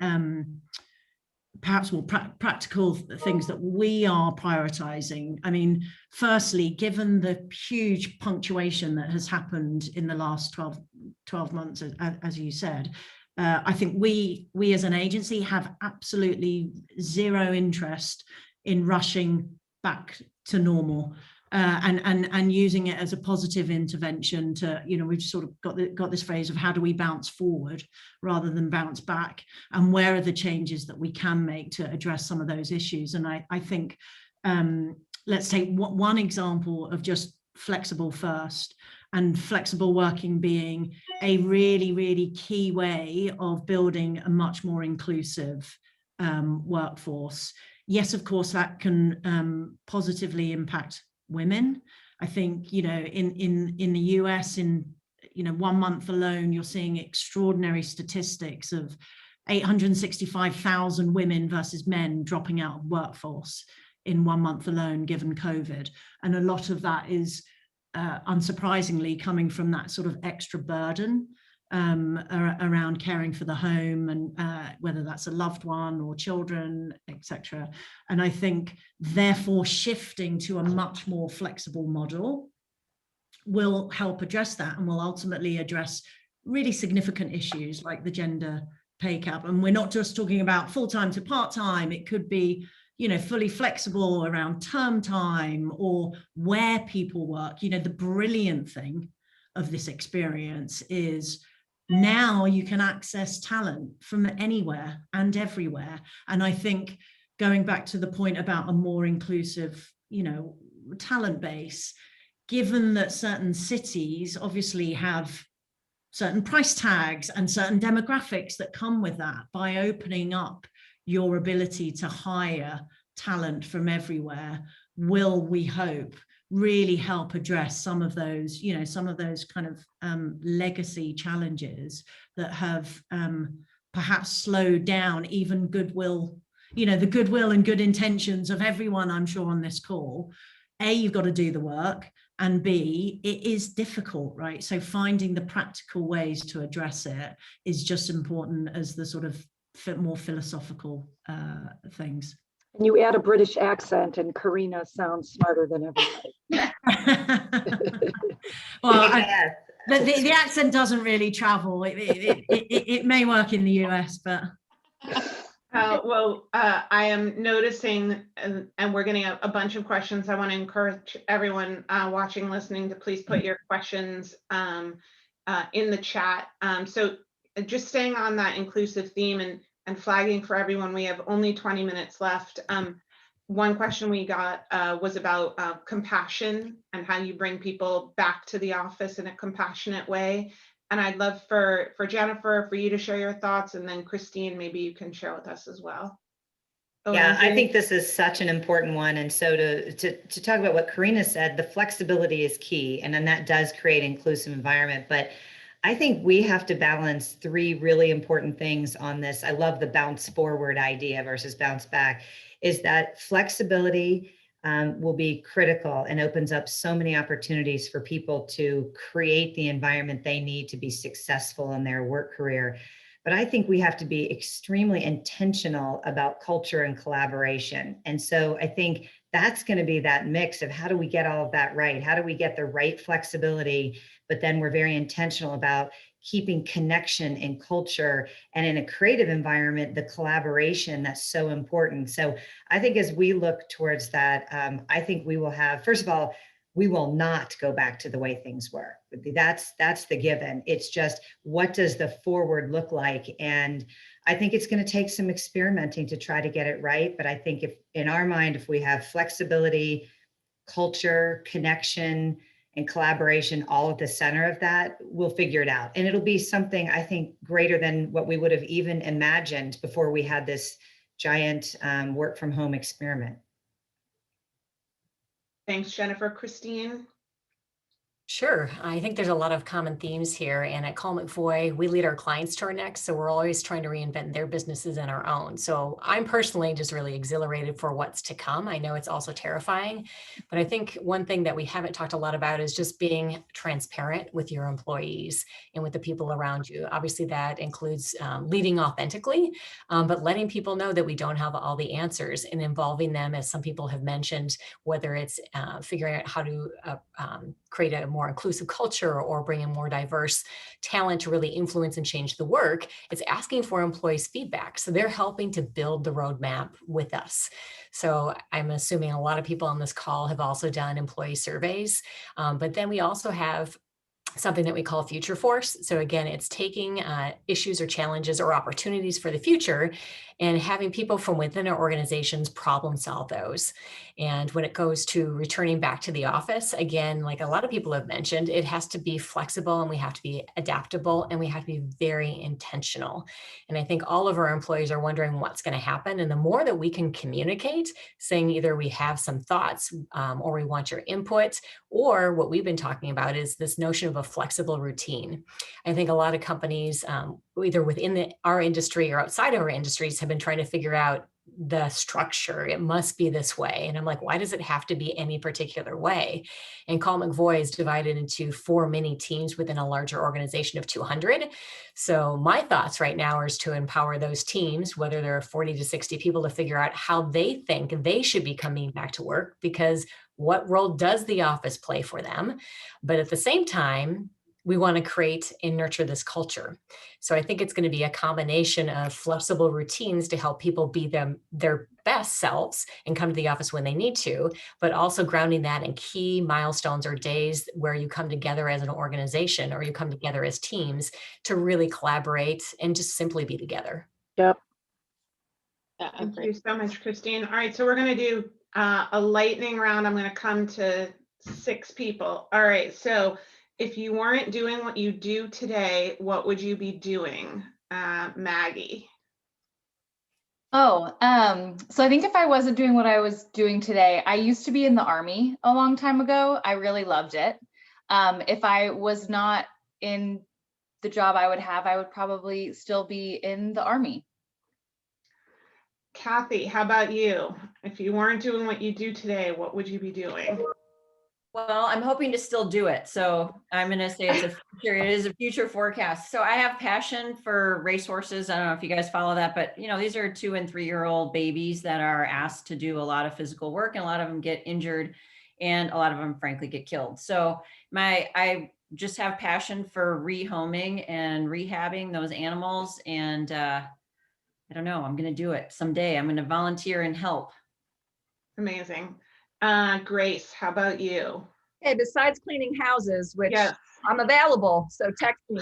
perhaps more practical things that we are prioritizing. I mean, firstly, given the huge punctuation that has happened in the last 12 months, as you said, I think we as an agency have absolutely zero interest in rushing back to normal. And using it as a positive intervention to, you know, we've sort of got this phrase of how do we bounce forward rather than bounce back, and where are the changes that we can make to address some of those issues. And I think let's take one example of just flexible first, and flexible working being a really, really key way of building a much more inclusive workforce. Yes, of course, that can positively impact women. I think, you know, in the US, in, you know, 1 month alone, you're seeing extraordinary statistics of 865,000 women versus men dropping out of workforce in 1 month alone, given COVID. And a lot of that is unsurprisingly coming from that sort of extra burden around caring for the home, and whether that's a loved one or children, etc. And I think therefore shifting to a much more flexible model will help address that, and will ultimately address really significant issues like the gender pay gap. And we're not just talking about full-time to part-time. It could be, you know, fully flexible around term time or where people work. You know, the brilliant thing of this experience is now you can access talent from anywhere and everywhere. And I think going back to the point about a more inclusive, you know, talent base, given that certain cities obviously have certain price tags and certain demographics that come with that, by opening up your ability to hire talent from everywhere will, we hope, really help address some of those, you know, some of those kind of legacy challenges that have perhaps slowed down even goodwill, you know, the goodwill and good intentions of everyone, I'm sure, on this call. A, you've got to do the work, and B, it is difficult, right? So finding the practical ways to address it is just important as the sort of more philosophical things. And you add a British accent and Karina sounds smarter than everybody. Well, the accent doesn't really travel. It may work in the US, but. I am noticing, and we're getting a bunch of questions. I want to encourage everyone watching, listening, to please put your questions in the chat. So just staying on that inclusive theme and flagging for everyone, we have only 20 minutes left. One question we got was about compassion and how you bring people back to the office in a compassionate way. And I'd love for Jennifer, for you to share your thoughts, and then Christine, maybe you can share with us as well. Yeah, I think this is such an important one. And so to talk about what Karina said, the flexibility is key, and then that does create an inclusive environment. But I think we have to balance 3 really important things on this. I love the bounce forward idea versus bounce back, is that flexibility will be critical and opens up so many opportunities for people to create the environment they need to be successful in their work career. But I think we have to be extremely intentional about culture and collaboration. And so I think that's going to be that mix of how do we get all of that right? How do we get the right flexibility? But then we're very intentional about keeping connection and culture, and in a creative environment, the collaboration that's so important. So I think as we look towards that, I think we will have, first of all, we will not go back to the way things were. That's the given. It's just, what does the forward look like? And I think it's going to take some experimenting to try to get it right. But I think if in our mind, if we have flexibility, culture, connection, and collaboration all at the center of that, we'll figure it out. And it'll be something, I think, greater than what we would have even imagined before we had this giant work from home experiment. Thanks, Jennifer. Christine? Sure. I think there's a lot of common themes here. And at Colle McVoy, we lead our clients to our next. So we're always trying to reinvent their businesses and our own. So I'm personally just really exhilarated for what's to come. I know it's also terrifying, but I think one thing that we haven't talked a lot about is just being transparent with your employees and with the people around you. Obviously, that includes leading authentically, but letting people know that we don't have all the answers and involving them, as some people have mentioned, whether it's figuring out how to create a more inclusive culture or bring in more diverse talent to really influence and change the work. It's asking for employees' feedback. So they're helping to build the roadmap with us. So I'm assuming a lot of people on this call have also done employee surveys, but then we also have something that we call Future Force. So again, it's taking issues or challenges or opportunities for the future and having people from within our organizations problem solve those. And when it goes to returning back to the office, again, like a lot of people have mentioned, it has to be flexible and we have to be adaptable and we have to be very intentional. And I think all of our employees are wondering what's going to happen. And the more that we can communicate, saying either we have some thoughts or we want your input, or what we've been talking about is this notion of a flexible routine. I think a lot of companies, either within our industry or outside of our industries, have been trying to figure out the structure. It must be this way. And I'm like, why does it have to be any particular way? And Colle McVoy is divided into 4 mini teams within a larger organization of 200. So my thoughts right now is to empower those teams, whether there are 40 to 60 people, to figure out how they think they should be coming back to work, because what role does the office play for them? But at the same time, we want to create and nurture this culture. So I think it's going to be a combination of flexible routines to help people be their best selves and come to the office when they need to, but also grounding that in key milestones or days where you come together as an organization or you come together as teams to really collaborate and just simply be together. Yep. Thank you so much, Christine. All right, so we're going to do a lightning round. I'm going to come to 6 people. All right, so if you weren't doing what you do today, what would you be doing, Maggie? So I think if I wasn't doing what I was doing today, I used to be in the Army a long time ago. I really loved it. If I was not in the job I would have, I would probably still be in the Army. Kathy, how about you? If you weren't doing what you do today, what would you be doing? Well, I'm hoping to still do it. So I'm going to say it is a future forecast. So I have passion for racehorses. I don't know if you guys follow that, but these are 2- and 3-year-old babies that are asked to do a lot of physical work, and a lot of them get injured and a lot of them frankly get killed. So I just have passion for rehoming and rehabbing those animals. And I don't know, I'm going to do it someday. I'm going to volunteer and help. Amazing. Grace, how about you? Hey, besides cleaning houses, which Yes. I'm available, so text me.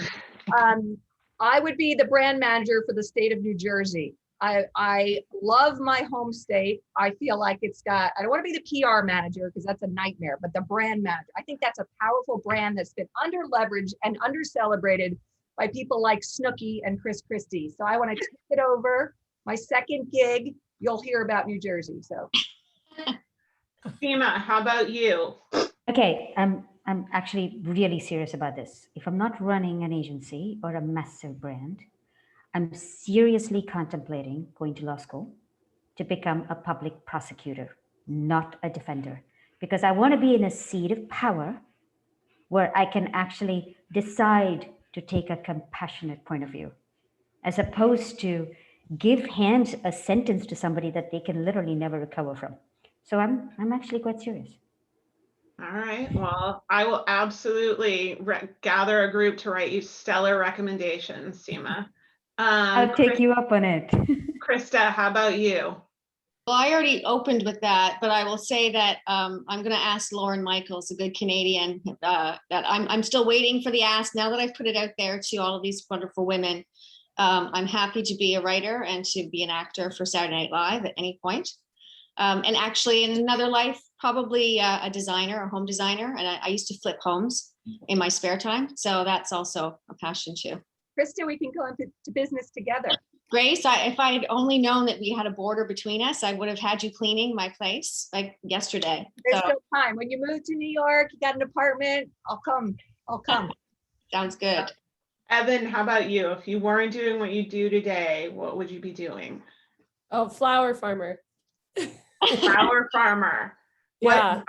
I would be the brand manager for the state of New Jersey. I love my home state. I feel like I don't want to be the PR manager because that's a nightmare, but the brand manager. I think that's a powerful brand that's been under leveraged and under celebrated by people like Snooki and Chris Christie. So I want to take it over. My second gig, you'll hear about New Jersey. So. Seema, how about you? Okay, I'm actually really serious about this. If I'm not running an agency or a massive brand, I'm seriously contemplating going to law school to become a public prosecutor, not a defender, because I want to be in a seat of power where I can actually decide to take a compassionate point of view, as opposed to hand a sentence to somebody that they can literally never recover from. So I'm actually quite serious. All right. Well, I will absolutely gather a group to write you stellar recommendations, Seema. I'll take you up on it. Krista, how about you? Well, I already opened with that, but I will say that I'm going to ask Lauren Michaels, a good Canadian, that I'm still waiting for the ask. Now that I've put it out there to all of these wonderful women, I'm happy to be a writer and to be an actor for Saturday Night Live at any point. And actually in another life, probably a designer, a home designer. And I used to flip homes in my spare time. So that's also a passion too. Krista, we can go into business together. Grace, if I had only known that we had a border between us, I would have had you cleaning my place like yesterday. There's So still time. When you move to New York, you got an apartment, I'll come. sounds good. Evin, how about you? If you weren't doing what you do today, what would you be doing? Oh, flower farmer. Flower farmer. Yeah.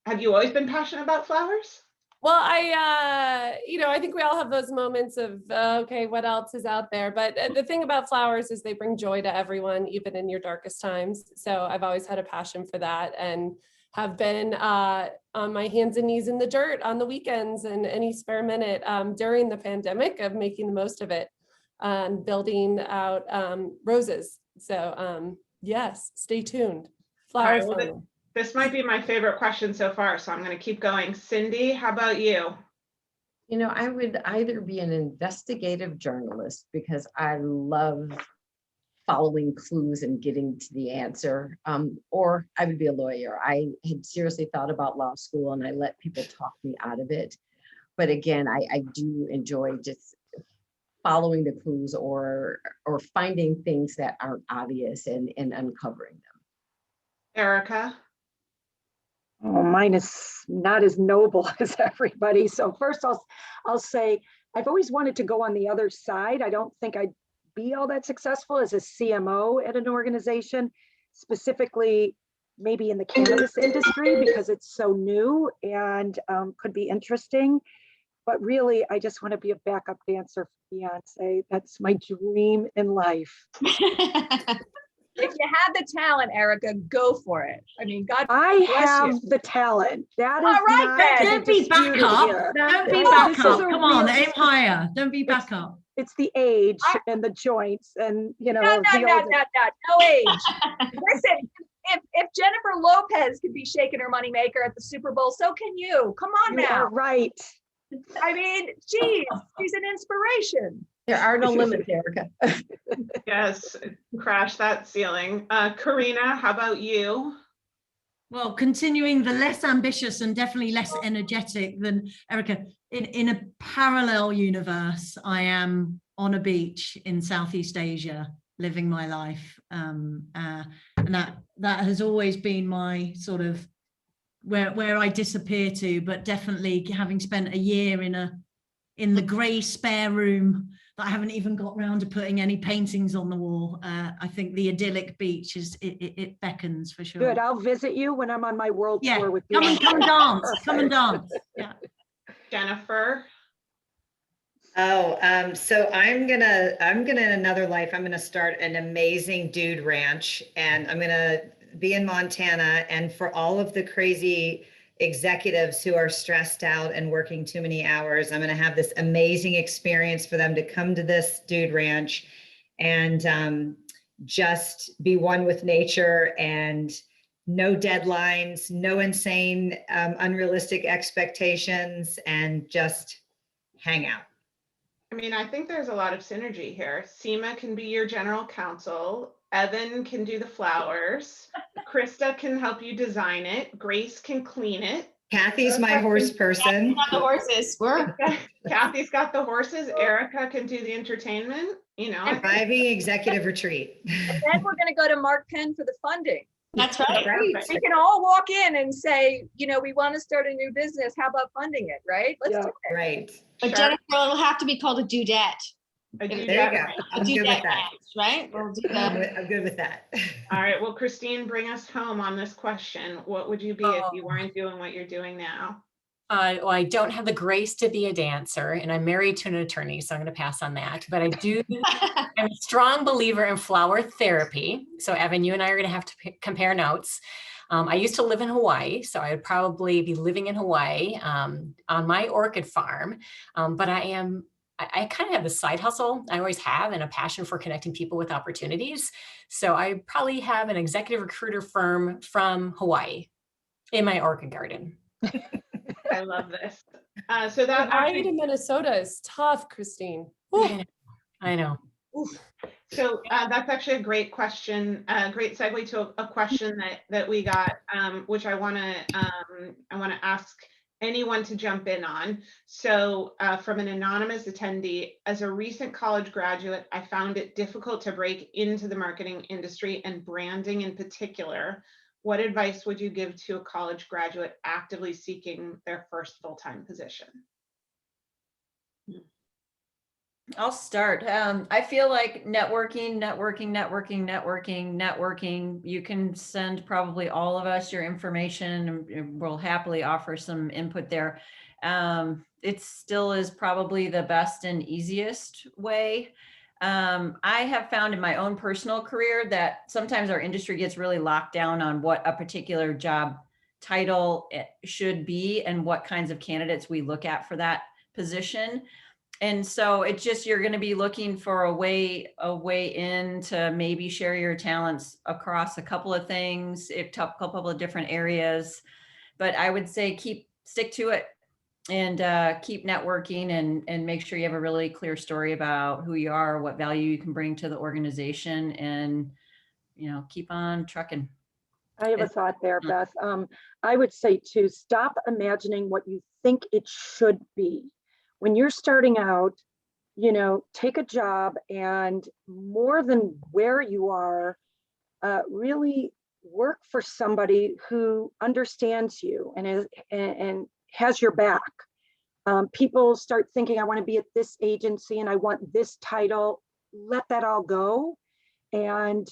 Have you always been passionate about flowers? Well, I think we all have those moments of, okay, what else is out there? But the thing about flowers is they bring joy to everyone, even in your darkest times. So I've always had a passion for that and have been on my hands and knees in the dirt on the weekends and any spare minute during the pandemic of making the most of it and building out roses. So yes, stay tuned. Flower farmer. This might be my favorite question so far, so I'm going to keep going. Cindi, how about you? You know, I would either be an investigative journalist because I love following clues and getting to the answer, or I would be a lawyer. I had seriously thought about law school and I let people talk me out of it. But again, I do enjoy just following the clues or finding things that aren't obvious and uncovering them. Erica? Oh, mine is not as noble as everybody. So first I'll say, I've always wanted to go on the other side. I don't think I'd be all that successful as a CMO at an organization, specifically maybe in the cannabis industry because it's so new and could be interesting. But really, I just want to be a backup dancer for Beyonce. That's my dream in life. If you have the talent, Erica, go for it. I mean, God I bless have you. the talent. That is All right, not then. Don't be disputed backup. here. Don't be This backup. is a Come on, real- aim higher. Don't be backup. It's the age and the joints and, you know, No age. Listen, if Jennifer Lopez could be shaking her moneymaker at the Super Bowl, so can you. Come on You now. are right. I mean, geez, she's an inspiration. There are no limits, Erica. Yes, crash that ceiling. Karina, how about you? Well, continuing the less ambitious and definitely less energetic than Erica, in a parallel universe, I am on a beach in Southeast Asia, living my life. And that has always been my sort of where I disappear to, but definitely having spent a year in the grey spare room that I haven't even got round to putting any paintings on the wall. I think the idyllic beach it beckons for sure. Good. I'll visit you when I'm on my world tour with you. Come and dance. Come and dance. Yeah. Jennifer? Oh, so I'm gonna in another life, I'm gonna start an amazing dude ranch, and I'm gonna be in Montana, and for all of the crazy executives who are stressed out and working too many hours, I'm going to have this amazing experience for them to come to this dude ranch and just be one with nature and no deadlines, no insane, unrealistic expectations, and just hang out. I mean, I think there's a lot of synergy here. Seema can be your general counsel. Evin can do the flowers. Krista can help you design it. Grace can clean it. Kathy's my horse person. Not the horses. Kathy's got the horses. Erica can do the entertainment. You know, Thriving executive retreat. And then we're going to go to Mark Penn for the funding. That's right. We can all walk in and say, you know, we want to start a new business. How about funding it, right? Let's do it. Right. But Jennifer, it'll have to be called a dudette. There you go. I'm good with that. Right? We'll do that. I'm good with that. All right. Well, Christine, bring us home on this question. What would you be if you weren't doing what you're doing now? Well, I don't have the grace to be a dancer, and I'm married to an attorney, so I'm going to pass on that. But I'm a strong believer in flower therapy. So Evin, you and I are going to have to compare notes. I used to live in Hawaii, so I would probably be living in Hawaii on my orchid farm. But I kind of have a side hustle. I always have, and a passion for connecting people with opportunities. So I probably have an executive recruiter firm from Hawaii in my orchid garden. I love this. So that Hawaii to Minnesota is tough, Christine. I know. So that's actually a great question, a great segue to a question that we got, which I want to ask anyone to jump in on. So from an anonymous attendee, as a recent college graduate, I found it difficult to break into the marketing industry and branding in particular. What advice would you give to a college graduate actively seeking their first full-time position? I'll start. I feel like networking. You can send probably all of us your information and we'll happily offer some input there. It still is probably the best and easiest way. I have found in my own personal career that sometimes our industry gets really locked down on what a particular job title should be and what kinds of candidates we look at for that position. And so it's just, you're going to be looking for a way in to maybe share your talents across a couple of things, a couple of different areas. But I would say stick to it and keep networking and make sure you have a really clear story about who you are, what value you can bring to the organization, and, you know, keep on trucking. I have a thought there, Beth. I would say to stop imagining what you think it should be. When you're starting out, you know, take a job and more than where you are, really work for somebody who understands you and has your back. People start thinking, I want to be at this agency and I want this title. Let that all go and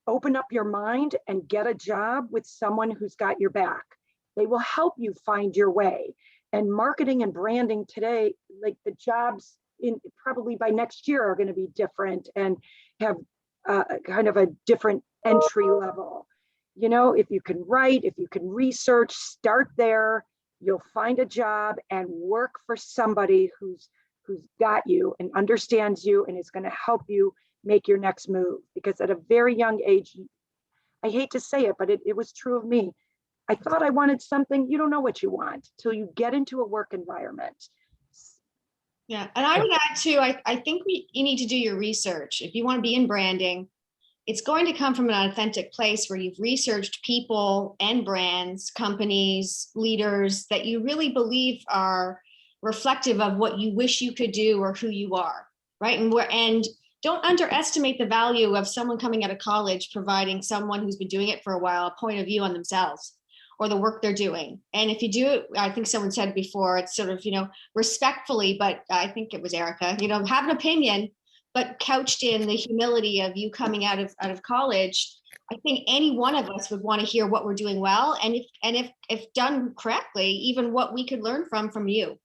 open up your mind and get a job with someone who's got your back. They will help you find your way. And marketing and branding today, like the jobs in probably by next year are going to be different and have kind of a different entry level. You know, if you can write, if you can research, start there, you'll find a job and work for somebody who's got you and understands you and is going to help you make your next move. Because at a very young age, I hate to say it, but it was true of me. I thought I wanted something. You don't know what you want till you get into a work environment. Yeah, and I would add too, I think you need to do your research. If you want to be in branding, it's going to come from an authentic place where you've researched people and brands, companies, leaders that you really believe are reflective of what you wish you could do or who you are, right? And don't underestimate the value of someone coming out of college providing someone who's been doing it for a while a point of view on themselves or the work they're doing. And if you do it, I think someone said before, it's sort of, you know, respectfully, but I think it was Erica, you know, have an opinion, but couched in the humility of you coming out of college. I think any one of us would want to hear what we're doing well. And if done correctly, even what we could learn from you,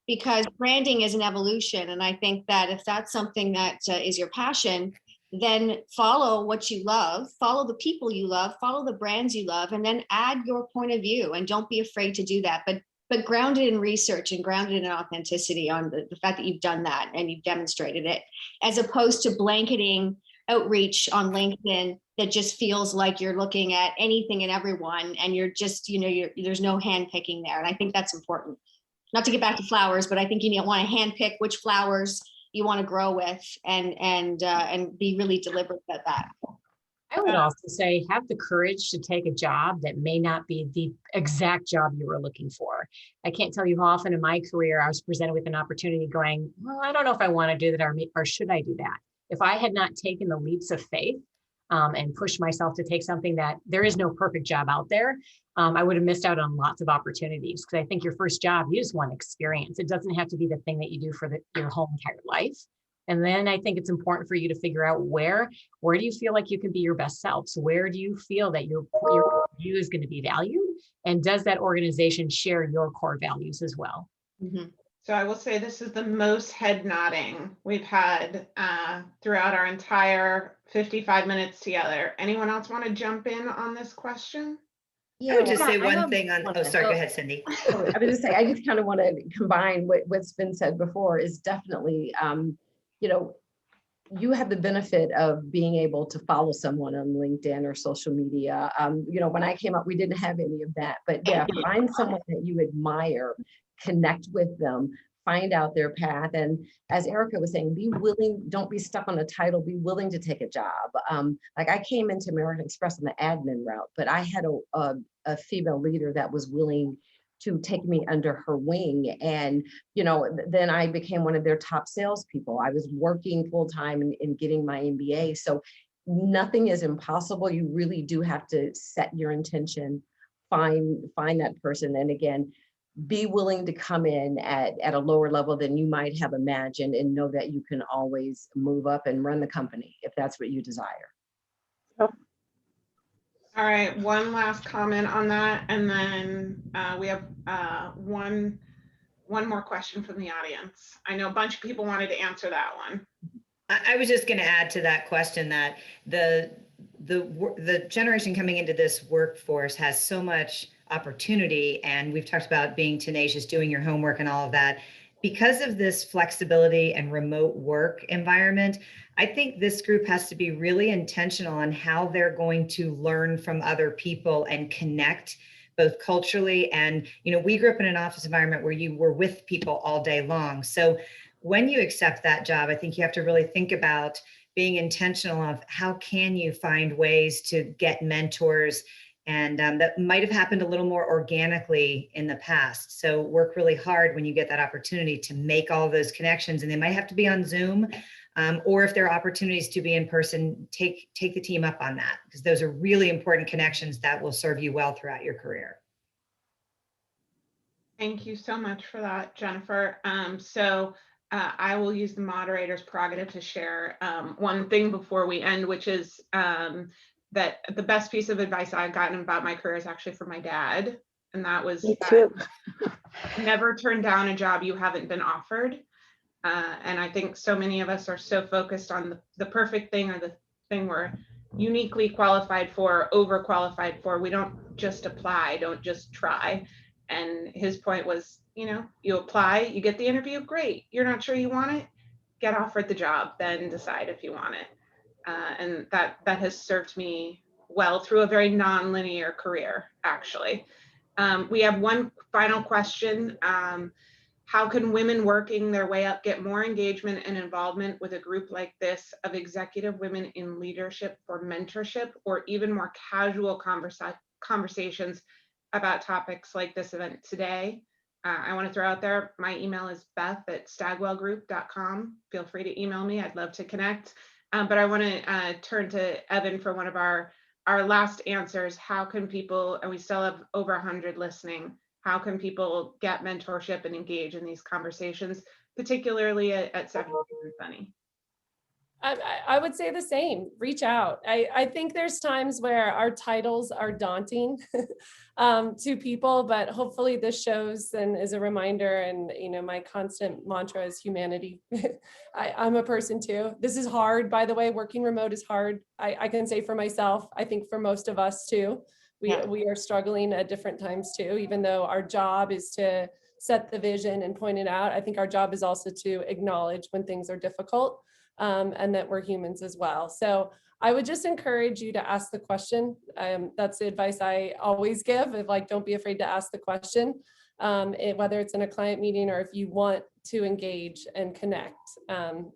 because branding is an evolution. And I think that if that's something that is your passion, then follow what you love, follow the people you love, follow the brands you love, and then add your point of view. And don't be afraid to do that, but grounded in research and grounded in authenticity on the fact that you've done that and you've demonstrated it, as opposed to blanketing outreach on LinkedIn that just feels like you're looking at anything and everyone, and you're just, you know, there's no hand picking there. And I think that's important. Not to get back to flowers, but I think you want to hand pick which flowers you want to grow with and be really deliberate about that. I would also say have the courage to take a job that may not be the exact job you were looking for. I can't tell you how often in my career I was presented with an opportunity going, well, I don't know if I want to do that or should I do that? If I had not taken the leaps of faith and pushed myself to take something that there is no perfect job out there, I would have missed out on lots of opportunities, because I think your first job, you just want experience. It doesn't have to be the thing that you do for your whole entire life. And then I think it's important for you to figure out where do you feel like you can be your best self? So where do you feel that your view is going to be valued? And does that organization share your core values as well? Mm-hmm. So I will say this is the most head nodding we've had throughout our entire 55 minutes together. Anyone else want to jump in on this question? I would just say one thing on, oh, sorry, go ahead, Cindi. I was going to say, I just kind of want to combine what's been said before is definitely, you know, you have the benefit of being able to follow someone on LinkedIn or social media. You know, when I came up, we didn't have any of that, but yeah, find someone that you admire, connect with them, find out their path. And as Erica was saying, be willing, don't be stuck on a title, be willing to take a job. Like I came into American Express on the admin route, but I had a female leader that was willing to take me under her wing. And, you know, then I became one of their top salespeople. I was working full time and getting my MBA. So nothing is impossible. You really do have to set your intention, find that person. And again, be willing to come in at a lower level than you might have imagined, and know that you can always move up and run the company if that's what you desire. Oh, All right, one last comment on that, and then we have one more question from the audience. I know a bunch of people wanted to answer that one. I was just going to add to that question that the generation coming into this workforce has so much opportunity, and we've talked about being tenacious, doing your homework and all of that. Because of this flexibility and remote work environment, I think this group has to be really intentional on how they're going to learn from other people and connect both culturally. And, you know, we grew up in an office environment where you were with people all day long. So when you accept that job, I think you have to really think about being intentional of how can you find ways to get mentors, and that might have happened a little more organically in the past. So work really hard when you get that opportunity to make all of those connections, and they might have to be on Zoom, or if there are opportunities to be in person, take the team up on that, because those are really important connections that will serve you well throughout your career. Thank you so much for that, Jennifer. I will use the moderator's prerogative to share one thing before we end, which is that the best piece of advice I've gotten about my career is actually from my dad. And that was, me too. Never turn down a job you haven't been offered. And I think so many of us are so focused on the perfect thing, or the thing we're uniquely qualified for, overqualified for. We don't just apply, don't just try. And his point was, you know, you apply, you get the interview, great. You're not sure you want it, get offered the job, then decide if you want it. And that has served me well through a very non-linear career, actually. We have one final question. How can women working their way up get more engagement and involvement with a group like this of executive women in leadership for mentorship, or even more casual conversations about topics like this event today? I want to throw out there, my email is beth@stagwellgroup.com. Feel free to email me. I'd love to connect. But I want to turn to Evin for one of our last answers. How can people, and we still have over 100 listening, how can people get mentorship and engage in these conversations, particularly at 17 and Funny? I would say the same. Reach out. I think there's times where our titles are daunting to people, but hopefully this shows and is a reminder. And, you know, my constant mantra is humanity. I'm a person too. This is hard, by the way. Working remote is hard. I can say for myself, I think for most of us too. We are struggling at different times too, even though our job is to set the vision and point it out. I think our job is also to acknowledge when things are difficult. And that we're humans as well. So I would just encourage you to ask the question. That's the advice I always give, of like, don't be afraid to ask the question, whether it's in a client meeting or if you want to engage and connect.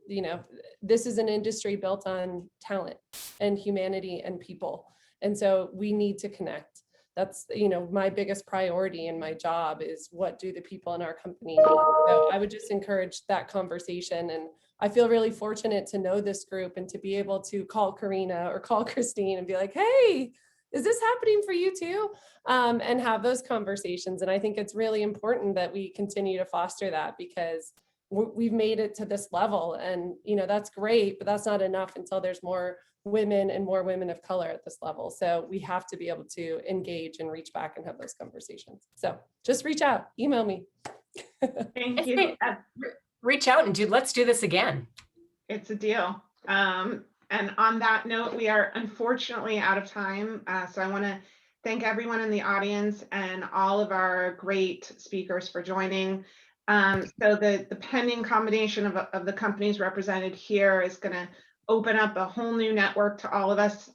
You know, this is an industry built on talent and humanity and people. And so we need to connect. That's, you know, my biggest priority in my job is, what do the people in our company need? So I would just encourage that conversation. And I feel really fortunate to know this group and to be able to call Karina or call Christine and be like, hey, is this happening for you too? And have those conversations. And I think it's really important that we continue to foster that, because we've made it to this level, and, you know, that's great, but that's not enough until there's more women and more women of color at this level. So we have to be able to engage and reach back and have those conversations. So just reach out, email me. Thank you. Reach out and let's do this again. It's a deal. And on that note, we are unfortunately out of time. So I want to thank everyone in the audience and all of our great speakers for joining. So the pending combination of the companies represented here is going to open up a whole new network to all of us,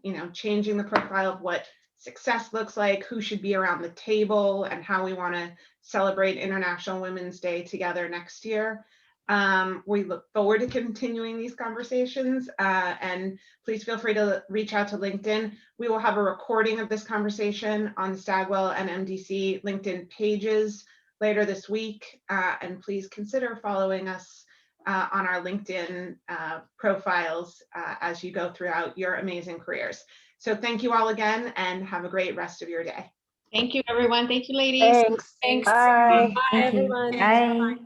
you know, changing the profile of what success looks like, who should be around the table, and how we want to celebrate International Women's Day together next year. We look forward to continuing these conversations, and please feel free to reach out to LinkedIn. We will have a recording of this conversation on the Stagwell and MDC LinkedIn pages later this week, and please consider following us on our LinkedIn profiles as you go throughout your amazing careers. So thank you all again, and have a great rest of your day. Thank you, everyone. Thank you, ladies. Thanks. Thanks. Bye. Bye, Thank you. everyone. Bye.